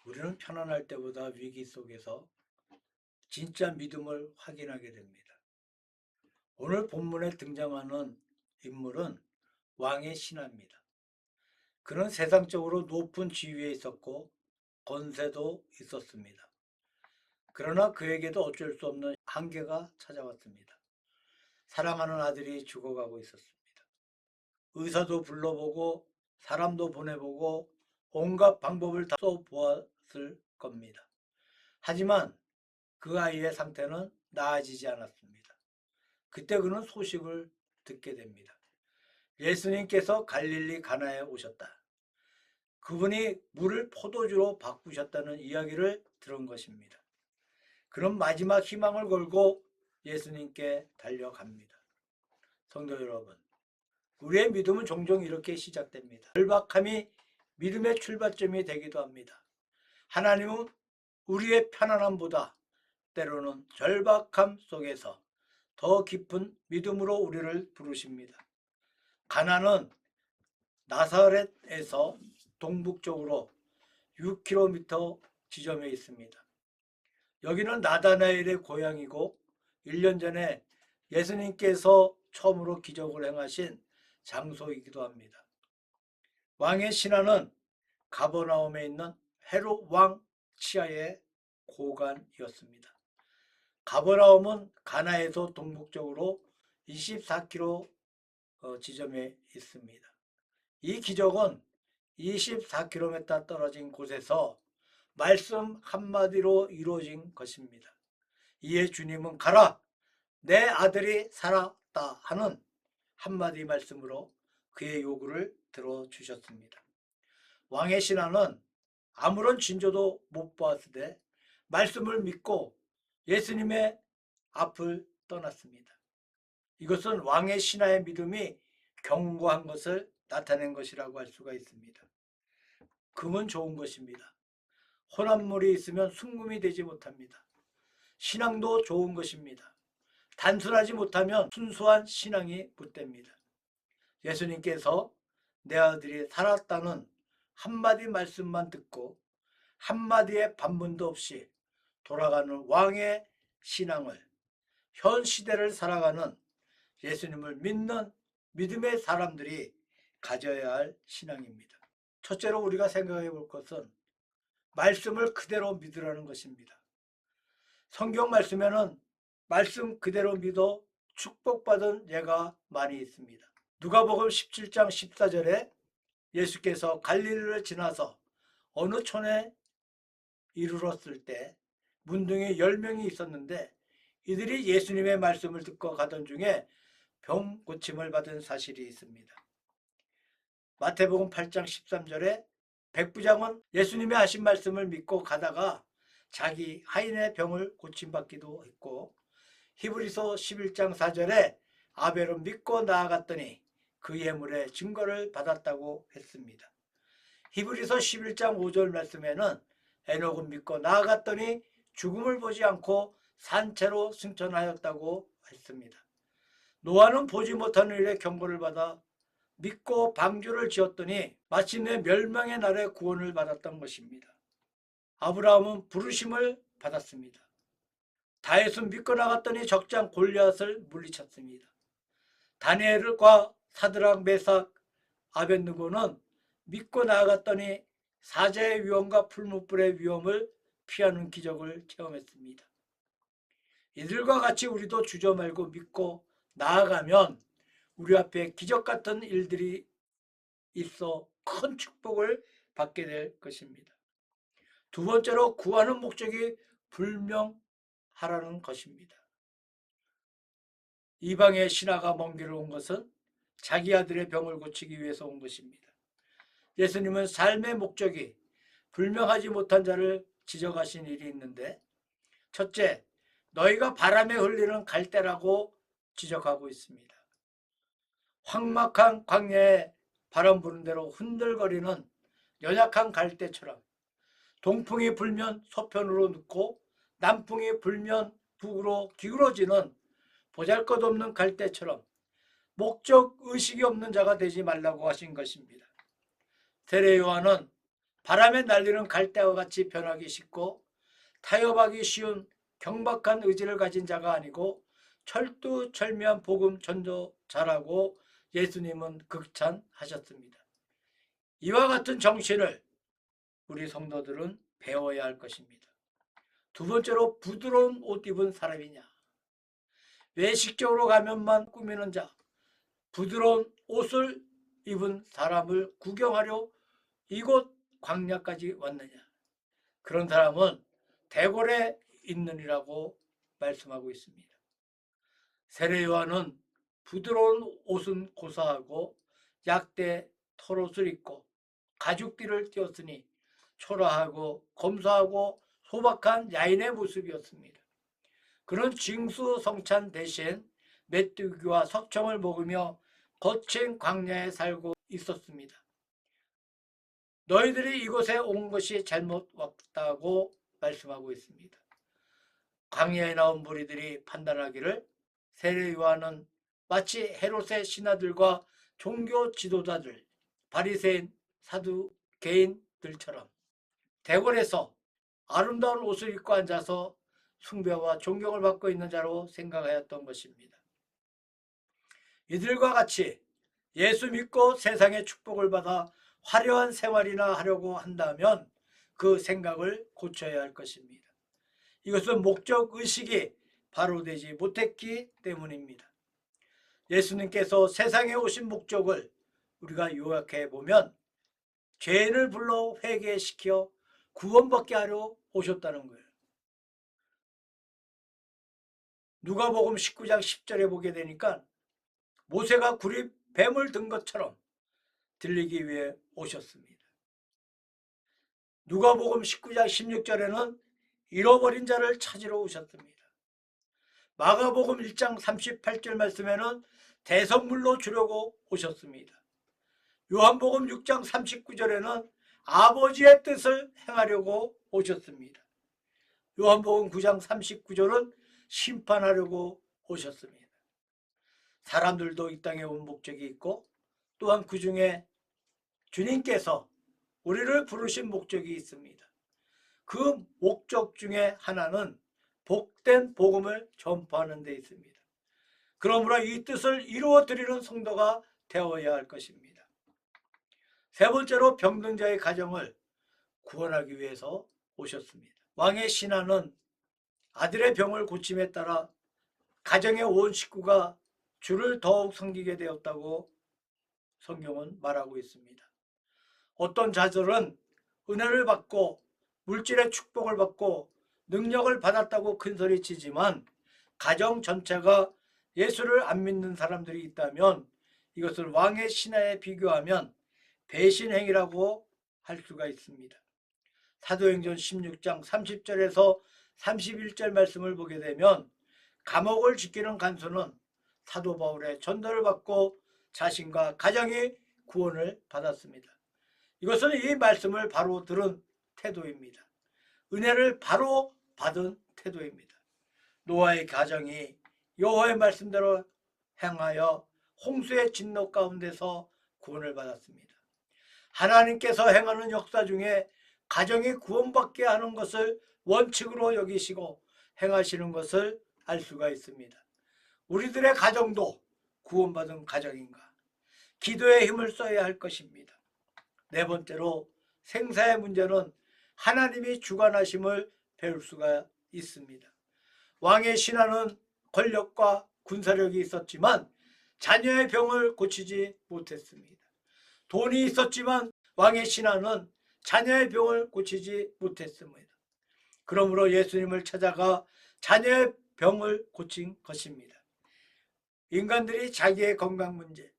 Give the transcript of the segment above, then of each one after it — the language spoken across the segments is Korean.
우리는 편안할 때보다 위기 속에서 진짜 믿음을 확인하게 됩니다. 오늘 본문에 등장하는 인물은 왕의 신하입니다. 그는 세상적으로 높은 지위에 있었고 권세도 있었습니다. 그러나 그에게도 어쩔 수 없는 한계가 찾아왔습니다. 사랑하는 아들이 죽어가고 있었습니다. 의사도 불러보고 사람도 보내보고 온갖 방법을 다 써보았을 겁니다. 하지만 그 아이의 상태는 나아지지 않았습니다. 그때 그는 소식을 듣게 됩니다. 예수님께서 갈릴리 가나에 오셨다. 그분이 물을 포도주로 바꾸셨다는 이야기를 들은 것입니다. 그런 마지막 희망을 걸고 예수님께 달려갑니다. 성도 여러분, 우리의 믿음은 종종 이렇게 시작됩니다. 절박함이 믿음의 출발점이 되기도 합니다. 하나님은 우리의 편안함보다 때로는 절박함 속에서 더 깊은 믿음으로 우리를 부르십니다. 가나는 나사렛에서 동북쪽으로 6km 지점에 있습니다. 여기는 나다나엘의 고향이고 1년 전에 예수님께서 처음으로 기적을 행하신 장소이기도 합니다. 왕의 신하는 가버나움에 있는 헤롯 왕 치하의 고관이었습니다. 가버나움은 가나에서 동북쪽으로 24km 지점에 있습니다. 이 기적은 24km 떨어진 곳에서 말씀 한마디로 이루어진 것입니다. 이에 주님은 가라, 내 아들이 살았다 하는 한마디 말씀으로 그의 요구를 들어주셨습니다. 왕의 신하는 아무런 징조도 못 보았으되 말씀을 믿고 예수님의 앞을 떠났습니다. 이것은 왕의 신하의 믿음이 견고한 것을 나타낸 것이라고 할 수가 있습니다. 금은 좋은 것입니다. 혼합물이 있으면 순금이 되지 못합니다. 신앙도 좋은 것입니다. 단순하지 못하면 순수한 신앙이 못됩니다. 예수님께서 내 아들이 살았다는 한마디 말씀만 듣고 한마디의 반문도 없이 돌아가는 왕의 신앙을, 현 시대를 살아가는 예수님을 믿는 믿음의 사람들이 가져야 할 신앙입니다. 첫째로 우리가 생각해 볼 것은 말씀을 그대로 믿으라는 것입니다. 성경 말씀에는 말씀 그대로 믿어 축복받은 예가 많이 있습니다. 누가복음 17장 14절에 예수께서 갈릴리를 지나서 어느 촌에 이르렀을 때 문둥이 10명이 있었는데 이들이 예수님의 말씀을 듣고 가던 중에 병 고침을 받은 사실이 있습니다. 마태복음 8장 13절에 백부장은 예수님의 하신 말씀을 믿고 가다가 자기 하인의 병을 고침받기도 했고, 히브리서 11장 4절에 아벨은 믿고 나아갔더니 그 예물의 증거를 받았다고 했습니다. 히브리서 11장 5절 말씀에는 에녹은 믿고 나아갔더니 죽음을 보지 않고 산채로 승천하였다고 했습니다. 노아는 보지 못하는 일에 경고를 받아 믿고 방주를 지었더니 마침내 멸망의 날에 구원을 받았던 것입니다. 아브라함은 부르심을 받았습니다. 다윗은 믿고 나갔더니 적장 골리앗을 물리쳤습니다. 다니엘과 사드락, 메삭, 아벳느고는 믿고 나아갔더니 사자의 위험과 풀무불의 위험을 피하는 기적을 체험했습니다. 이들과 같이 우리도 주저 말고 믿고 나아가면 우리 앞에 기적 같은 일들이 있어 큰 축복을 받게 될 것입니다. 두 번째로 구하는 목적이 불명하라는 것입니다. 이방의 신하가 먼 길을 온 것은 자기 아들의 병을 고치기 위해서 온 것입니다. 예수님은 삶의 목적이 불명하지 못한 자를 지적하신 일이 있는데, 첫째, 너희가 바람에 흘리는 갈대라고 지적하고 있습니다. 황막한 광야에 바람 부는 대로 흔들거리는 연약한 갈대처럼 동풍이 불면 서편으로 눕고 남풍이 불면 북으로 기울어지는 보잘것없는 갈대처럼 목적 의식이 없는 자가 되지 말라고 하신 것입니다. 세례 요한은 바람에 날리는 갈대와 같이 변하기 쉽고 타협하기 쉬운 경박한 의지를 가진 자가 아니고 철두철미한 복음 전도자라고 예수님은 극찬하셨습니다. 이와 같은 정신을 우리 성도들은 배워야 할 것입니다. 두 번째로, 부드러운 옷 입은 사람이냐. 외식적으로 가면만 꾸미는 자, 부드러운 옷을 입은 사람을 구경하려 이곳 광야까지 왔느냐. 그런 사람은 대궐에 있느니라고 말씀하고 있습니다. 세례 요한은 부드러운 옷은 고사하고 약대 털옷을 입고 가죽띠를 띄었으니 초라하고 검소하고 소박한 야인의 모습이었습니다. 그는 징수성찬 대신 메뚜기와 석청을 먹으며 거친 광야에 살고 있었습니다. 너희들이 이곳에 온 것이 잘못 왔다고 말씀하고 있습니다. 광야에 나온 무리들이 판단하기를 세례 요한은 마치 헤롯의 신하들과 종교 지도자들, 바리새인, 사두개인들처럼 대궐에서 아름다운 옷을 입고 앉아서 숭배와 존경을 받고 있는 자로 생각하였던 것입니다. 이들과 같이 예수 믿고 세상의 축복을 받아 화려한 생활이나 하려고 한다면 그 생각을 고쳐야 할 것입니다. 이것은 목적의식이 바로 되지 못했기 때문입니다. 예수님께서 세상에 오신 목적을 우리가 요약해 보면 죄인을 불러 회개시켜 구원받게 하려 오셨다는 거예요. 누가복음 19장 10절에 보게 되니까 모세가 굴이 뱀을 든 것처럼 들리기 위해 오셨습니다. 누가복음 19장 16절에는 잃어버린 자를 찾으러 오셨습니다. 마가복음 1장 38절 말씀에는 대성물로 주려고 오셨습니다. 요한복음 6장 39절에는 아버지의 뜻을 행하려고 오셨습니다. 요한복음 9장 39절은 심판하려고 오셨습니다. 사람들도 이 땅에 온 목적이 있고 또한 그 중에 주님께서 우리를 부르신 목적이 있습니다. 그 목적 중에 하나는 복된 복음을 전파하는 데 있습니다. 그러므로 이 뜻을 이루어 드리는 성도가 되어야 할 것입니다. 세 번째로, 병든 자의 가정을 구원하기 위해서 오셨습니다. 왕의 신하는 아들의 병을 고침에 따라 가정의 온 식구가 주를 더욱 섬기게 되었다고 성경은 말하고 있습니다. 어떤 자들은 은혜를 받고 물질의 축복을 받고 능력을 받았다고 큰소리치지만 가정 전체가 예수를 안 믿는 사람들이 있다면 이것을 왕의 신하에 비교하면 배신행위라고 할 수가 있습니다. 사도행전 16장 30절에서 31절 말씀을 보게 되면 감옥을 지키는 간수는 사도 바울의 전도를 받고 자신과 가정이 구원을 받았습니다. 이것은 이 말씀을 바로 들은 태도입니다. 은혜를 바로 받은 태도입니다. 노아의 가정이 여호와의 말씀대로 행하여 홍수의 진노 가운데서 구원을 받았습니다. 하나님께서 행하는 역사 중에 가정이 구원받게 하는 것을 원칙으로 여기시고 행하시는 것을 알 수가 있습니다. 우리들의 가정도 구원받은 가정인가? 기도의 힘을 써야 할 것입니다. 네 번째로, 생사의 문제는 하나님이 주관하심을 배울 수가 있습니다. 왕의 신하는 권력과 군사력이 있었지만 자녀의 병을 고치지 못했습니다. 돈이 있었지만 왕의 신하는 자녀의 병을 고치지 못했습니다. 그러므로 예수님을 찾아가 자녀의 병을 고친 것입니다. 인간들이 자기의 건강 문제,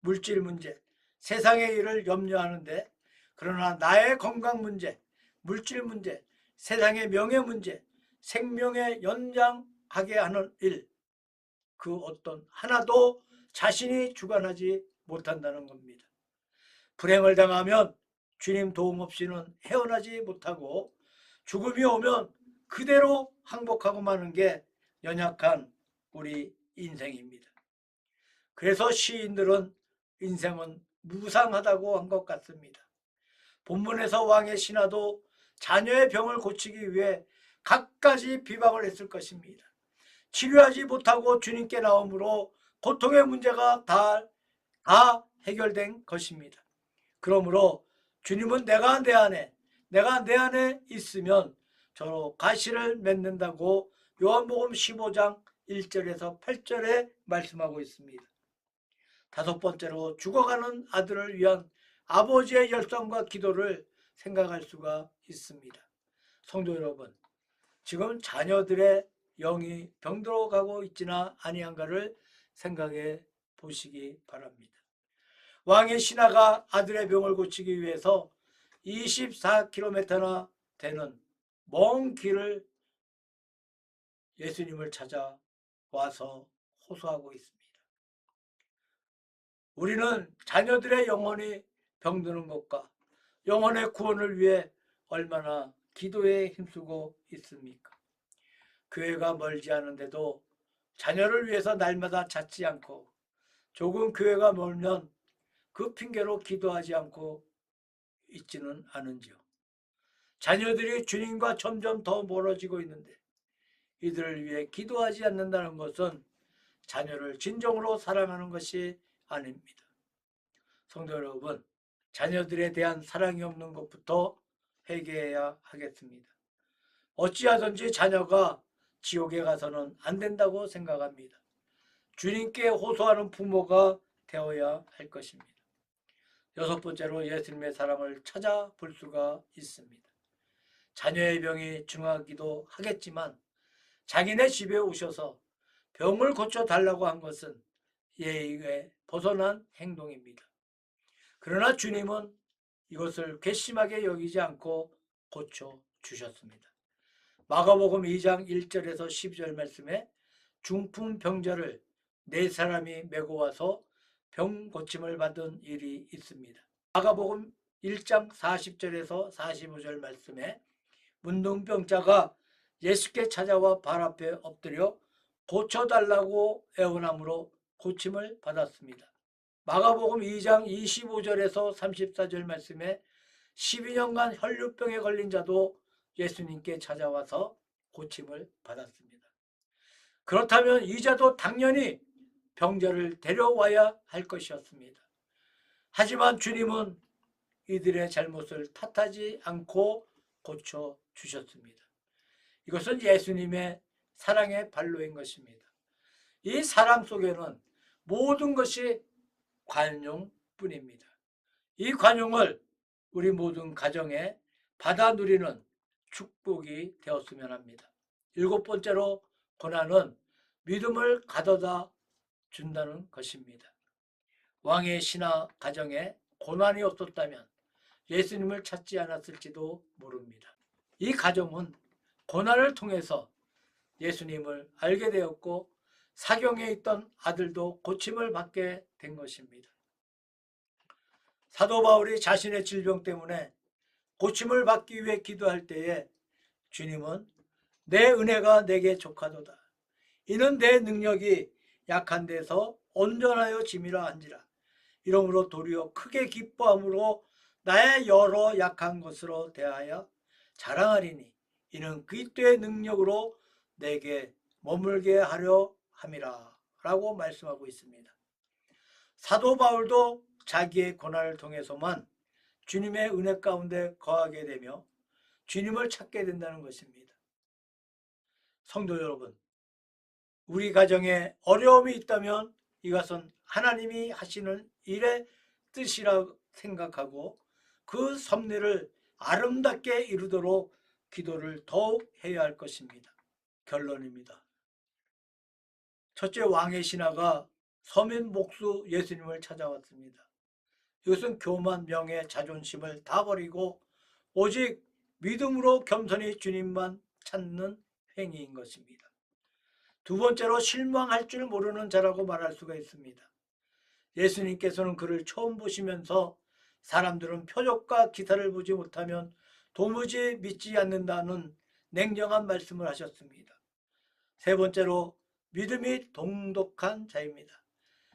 물질 문제, 세상의 일을 염려하는데, 그러나 나의 건강 문제, 물질 문제, 세상의 명예 문제, 생명에 연장하게 하는 일, 그 어떤 하나도 자신이 주관하지 못한다는 겁니다. 불행을 당하면 주님 도움 없이는 헤어나지 못하고 죽음이 오면 그대로 항복하고 마는 게 연약한 우리 인생입니다. 그래서 시인들은 인생은 무상하다고 한 것 같습니다. 본문에서 왕의 신하도 자녀의 병을 고치기 위해 갖가지 비방을 했을 것입니다. 치료하지 못하고 주님께 나오므로 고통의 문제가 다 해결된 것입니다. 그러므로 주님은 내가 내 안에 있으면 저로 가시를 맺는다고 요한복음 15장 1절에서 8절에 말씀하고 있습니다. 다섯 번째로 죽어가는 아들을 위한 아버지의 열성과 기도를 생각할 수가 있습니다. 성도 여러분, 지금 자녀들의 영이 병들어 가고 있지나 아니한가를 생각해 보시기 바랍니다. 왕의 신하가 아들의 병을 고치기 위해서 24km나 되는 먼 길을 예수님을 찾아와서 호소하고 있습니다. 우리는 자녀들의 영혼이 병드는 것과 영혼의 구원을 위해 얼마나 기도에 힘쓰고 있습니까? 교회가 멀지 않은데도 자녀를 위해서 날마다 찾지 않고 조금 교회가 멀면 그 핑계로 기도하지 않고 있지는 않은지요. 자녀들이 주님과 점점 더 멀어지고 있는데 이들을 위해 기도하지 않는다는 것은 자녀를 진정으로 사랑하는 것이 아닙니다. 성도 여러분, 자녀들에 대한 사랑이 없는 것부터 회개해야 하겠습니다. 어찌하든지 자녀가 지옥에 가서는 안 된다고 생각합니다. 주님께 호소하는 부모가 되어야 할 것입니다. 여섯 번째로 예수님의 사랑을 찾아볼 수가 있습니다. 자녀의 병이 중하기도 하겠지만 자기네 집에 오셔서 병을 고쳐달라고 한 것은 예의에 벗어난 행동입니다. 그러나 주님은 이것을 괘씸하게 여기지 않고 고쳐주셨습니다. 마가복음 2장 1절에서 12절 말씀에 중풍병자를 4사람이 메고 와서 병 고침을 받은 일이 있습니다. 마가복음 1장 40절에서 45절 말씀에 문둥병자가 예수께 찾아와 발 앞에 엎드려 고쳐달라고 애원함으로 고침을 받았습니다. 마가복음 2장 25절에서 34절 말씀에 12년간 혈류병에 걸린 자도 예수님께 찾아와서 고침을 받았습니다. 그렇다면 이 자도 당연히 병자를 데려와야 할 것이었습니다. 하지만 주님은 이들의 잘못을 탓하지 않고 고쳐주셨습니다. 이것은 예수님의 사랑의 발로인 것입니다. 이 사랑 속에는 모든 것이 관용뿐입니다. 이 관용을 우리 모든 가정에 받아 누리는 축복이 되었으면 합니다. 일곱 번째로 고난은 믿음을 가져다 준다는 것입니다. 왕의 신하 가정에 고난이 없었다면 예수님을 찾지 않았을지도 모릅니다. 이 가정은 고난을 통해서 예수님을 알게 되었고 사경에 있던 아들도 고침을 받게 된 것입니다. 사도 바울이 자신의 질병 때문에 고침을 받기 위해 기도할 때에 주님은 내 은혜가 내게 족하도다. 이는 내 능력이 약한 데서 온전하여 짐이라 한지라. 이러므로 도리어 크게 기뻐함으로 나의 여러 약한 것으로 대하여 자랑하리니 이는 그리스도의 능력으로 내게 머물게 하려 함이라 라고 말씀하고 있습니다. 사도 바울도 자기의 고난을 통해서만 주님의 은혜 가운데 거하게 되며 주님을 찾게 된다는 것입니다. 성도 여러분, 우리 가정에 어려움이 있다면 이것은 하나님이 하시는 일의 뜻이라 생각하고 그 섭리를 아름답게 이루도록 기도를 더욱 해야 할 것입니다. 결론입니다. 첫째, 왕의 신하가 서민 목수 예수님을 찾아왔습니다. 이것은 교만, 명예, 자존심을 다 버리고 오직 믿음으로 겸손히 주님만 찾는 행위인 것입니다. 두 번째로 실망할 줄 모르는 자라고 말할 수가 있습니다. 예수님께서는 그를 처음 보시면서 사람들은 표적과 기사를 보지 못하면 도무지 믿지 않는다는 냉정한 말씀을 하셨습니다. 세 번째로 믿음이 동독한 자입니다.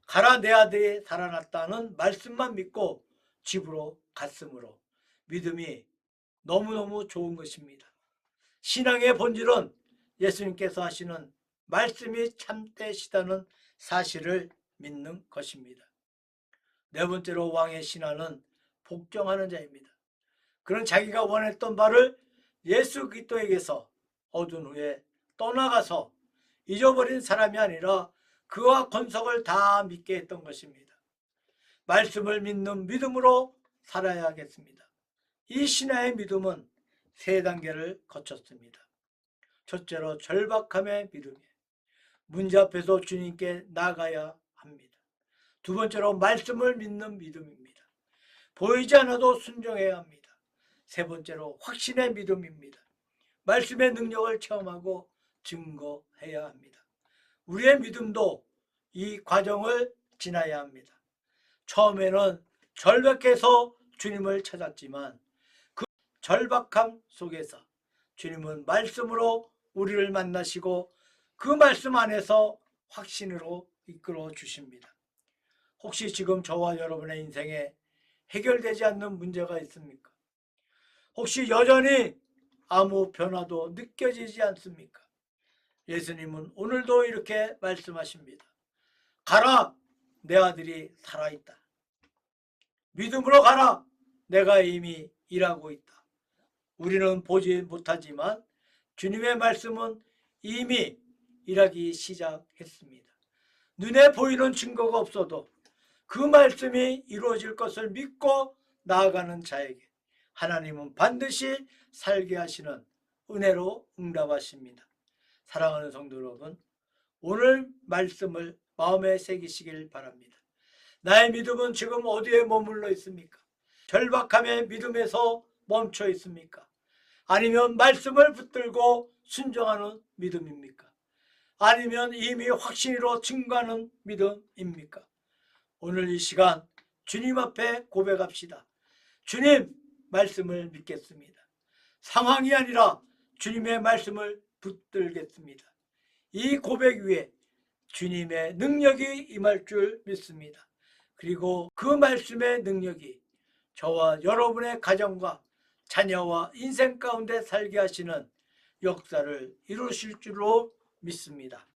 가라 내 아들이 살아났다는 말씀만 믿고 집으로 갔으므로 믿음이 너무너무 좋은 것입니다. 신앙의 본질은 예수님께서 하시는 말씀이 참되시다는 사실을 믿는 것입니다. 네 번째로 왕의 신하는 복종하는 자입니다. 그는 자기가 원했던 바를 예수 그리스도에게서 얻은 후에 떠나가서 잊어버린 사람이 아니라 그와 권속을 다 믿게 했던 것입니다. 말씀을 믿는 믿음으로 살아야겠습니다. 이 신하의 믿음은 세 단계를 거쳤습니다. 첫째로 절박함의 믿음이에요. 문제 앞에서 주님께 나가야 합니다. 두 번째로 말씀을 믿는 믿음입니다. 보이지 않아도 순종해야 합니다. 세 번째로 확신의 믿음입니다. 말씀의 능력을 체험하고 증거해야 합니다. 우리의 믿음도 이 과정을 지나야 합니다. 처음에는 절박해서 주님을 찾았지만 그 절박함 속에서 주님은 말씀으로 우리를 만나시고 그 말씀 안에서 확신으로 이끌어 주십니다. 혹시 지금 저와 여러분의 인생에 해결되지 않는 문제가 있습니까? 혹시 여전히 아무 변화도 느껴지지 않습니까? 예수님은 오늘도 이렇게 말씀하십니다. 가라, 내 아들이 살아있다. 믿음으로 가라, 내가 이미 일하고 있다. 우리는 보지 못하지만 주님의 말씀은 이미 일하기 시작했습니다. 눈에 보이는 증거가 없어도 그 말씀이 이루어질 것을 믿고 나아가는 자에게 하나님은 반드시 살게 하시는 은혜로 응답하십니다. 사랑하는 성도 여러분, 오늘 말씀을 마음에 새기시길 바랍니다. 나의 믿음은 지금 어디에 머물러 있습니까? 절박함의 믿음에서 멈춰 있습니까? 아니면 말씀을 붙들고 순종하는 믿음입니까? 아니면 이미 확신으로 증거하는 믿음입니까? 오늘 이 시간 주님 앞에 고백합시다. 주님, 말씀을 믿겠습니다. 상황이 아니라 주님의 말씀을 붙들겠습니다. 이 고백 위에 주님의 능력이 임할 줄 믿습니다. 그리고 그 말씀의 능력이 저와 여러분의 가정과 자녀와 인생 가운데 살게 하시는 역사를 이루실 줄로 믿습니다.